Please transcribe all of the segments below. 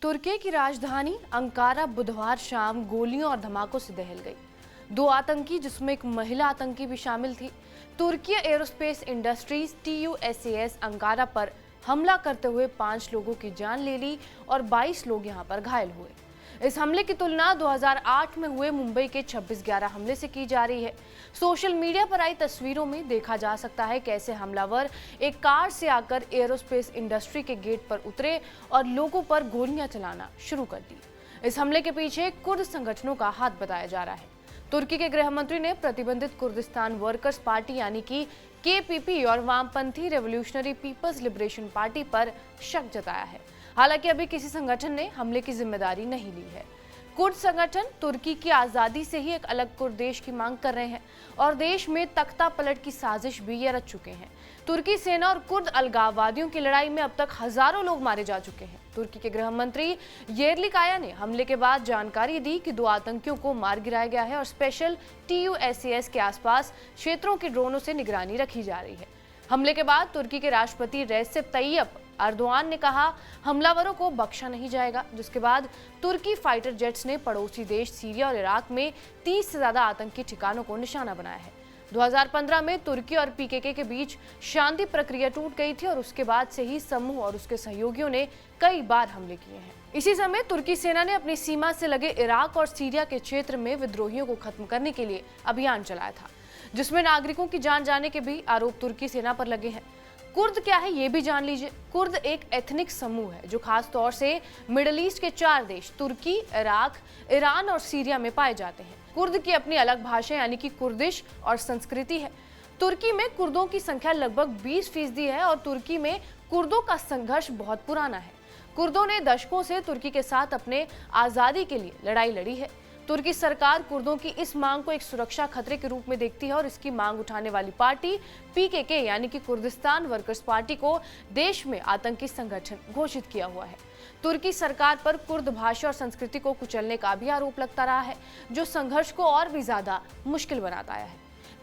तुर्की की राजधानी अंकारा बुधवार शाम गोलियों और धमाकों से दहल गई। दो आतंकी, जिसमें एक महिला आतंकी भी शामिल थी, तुर्की एरोस्पेस इंडस्ट्रीज TUSAS अंकारा पर हमला करते हुए 5 लोगों की जान ले ली और 22 लोग यहां पर घायल हुए। इस हमले की तुलना 2008 में हुए मुंबई के 26/11 हमले से की जा रही है। सोशल मीडिया पर आई तस्वीरों में देखा जा सकता है कैसे हमलावर एक कार से आकर एरोस्पेस इंडस्ट्री के गेट पर उतरे और लोगों पर गोलियां चलाना शुरू कर दी। इस हमले के पीछे कुर्द संगठनों का हाथ बताया जा रहा है। तुर्की के गृह मंत्री ने प्रतिबंधित कुर्दिस्तान वर्कर्स पार्टी यानी कि KPP और वामपंथी रेवोल्यूशनरी पीपल्स लिबरेशन पार्टी पर शक जताया है। हालांकि अभी किसी संगठन ने हमले की जिम्मेदारी नहीं ली है। कुर्द संगठन तुर्की की आजादी से ही एक अलग कुर्द देश की मांग कर रहे हैं और देश में तख्ता पलट की साजिश भी ये रच चुके हैं। तुर्की सेना और कुर्द अलगाववादियों की लड़ाई में अब तक हजारों लोग मारे जा चुके हैं। तुर्की के गृह मंत्री येरलिकाया ने हमले के बाद जानकारी दी कि 2 आतंकियों को मार गिराया गया है और स्पेशल TUSAS के आसपास क्षेत्रों की ड्रोनों से निगरानी रखी जा रही है। हमले के बाद तुर्की के राष्ट्रपति रेसिप तैयप अर्दोआन ने कहा हमलावरों को बख्शा नहीं जाएगा, जिसके बाद तुर्की फाइटर जेट्स ने पड़ोसी देश सीरिया और इराक में 30 से ज्यादा आतंकी ठिकानों को निशाना बनाया है। 2015 में तुर्की और PKK के बीच शांति प्रक्रिया टूट गई थी और उसके बाद से ही समूह और उसके सहयोगियों ने कई बार हमले किए हैं। इसी समय तुर्की सेना ने अपनी सीमा से लगे इराक और सीरिया के क्षेत्र में विद्रोहियों को खत्म करने के लिए अभियान चलाया था, जिसमें नागरिकों की जान जाने के भी आरोप तुर्की सेना पर लगे हैं। कुर्द क्या है ये भी जान लीजिए। कुर्द एक एथनिक समूह है जो खास तौर से मिडिल ईस्ट के 4 देश तुर्की, इराक, ईरान और सीरिया में पाए जाते हैं। कुर्द की अपनी अलग भाषा यानी कि कुर्दिश और संस्कृति है। तुर्की में कुर्दों की संख्या लगभग 20% है और तुर्की में कुर्दों का संघर्ष बहुत पुराना है। कुर्दों ने दशकों से तुर्की के साथ अपने आजादी के लिए लड़ाई लड़ी है। तुर्की सरकार कुर्दों की इस मांग को एक सुरक्षा खतरे के रूप में देखती है और इसकी मांग उठाने वाली पार्टी PKK यानी कि कुर्दिस्तान वर्कर्स पार्टी को देश में आतंकी संगठन घोषित किया हुआ है। तुर्की सरकार पर कुर्द भाषा और संस्कृति को कुचलने का भी आरोप लगता रहा है, जो संघर्ष को और भी ज्यादा मुश्किल बनाता है।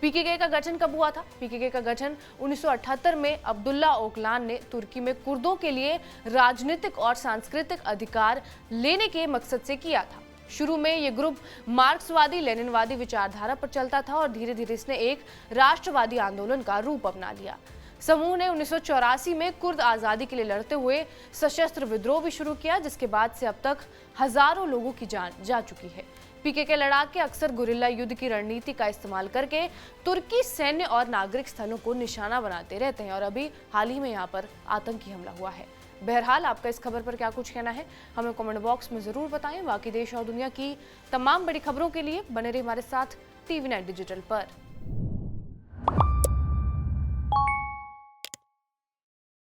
PKK का गठन कब हुआ था? PKK का गठन 1978 में अब्दुल्ला ओकलान ने तुर्की में कुर्दों के लिए राजनीतिक और सांस्कृतिक अधिकार लेने के मकसद से किया था। शुरू में ये ग्रुप मार्क्सवादी लेनिनवादी विचारधारा पर चलता था और धीरे धीरे इसने एक राष्ट्रवादी आंदोलन का रूप अपना लिया। समूह ने 1984 में कुर्द आजादी के लिए लड़ते हुए सशस्त्र विद्रोह भी शुरू किया, जिसके बाद से अब तक हजारों लोगों की जान जा चुकी है। PKK लड़ाके अक्सर गुरिल्ला युद्ध की रणनीति का इस्तेमाल करके तुर्की सैन्य और नागरिक स्थलों को निशाना बनाते रहते हैं और अभी हाल ही में यहाँ पर आतंकी हमला हुआ है। बहरहाल, आपका इस खबर पर क्या कुछ कहना है हमें कमेंट बॉक्स में जरूर बताएं। बाकी देश और दुनिया की तमाम बड़ी खबरों के लिए बने रहिए हमारे साथ TV9 डिजिटल पर।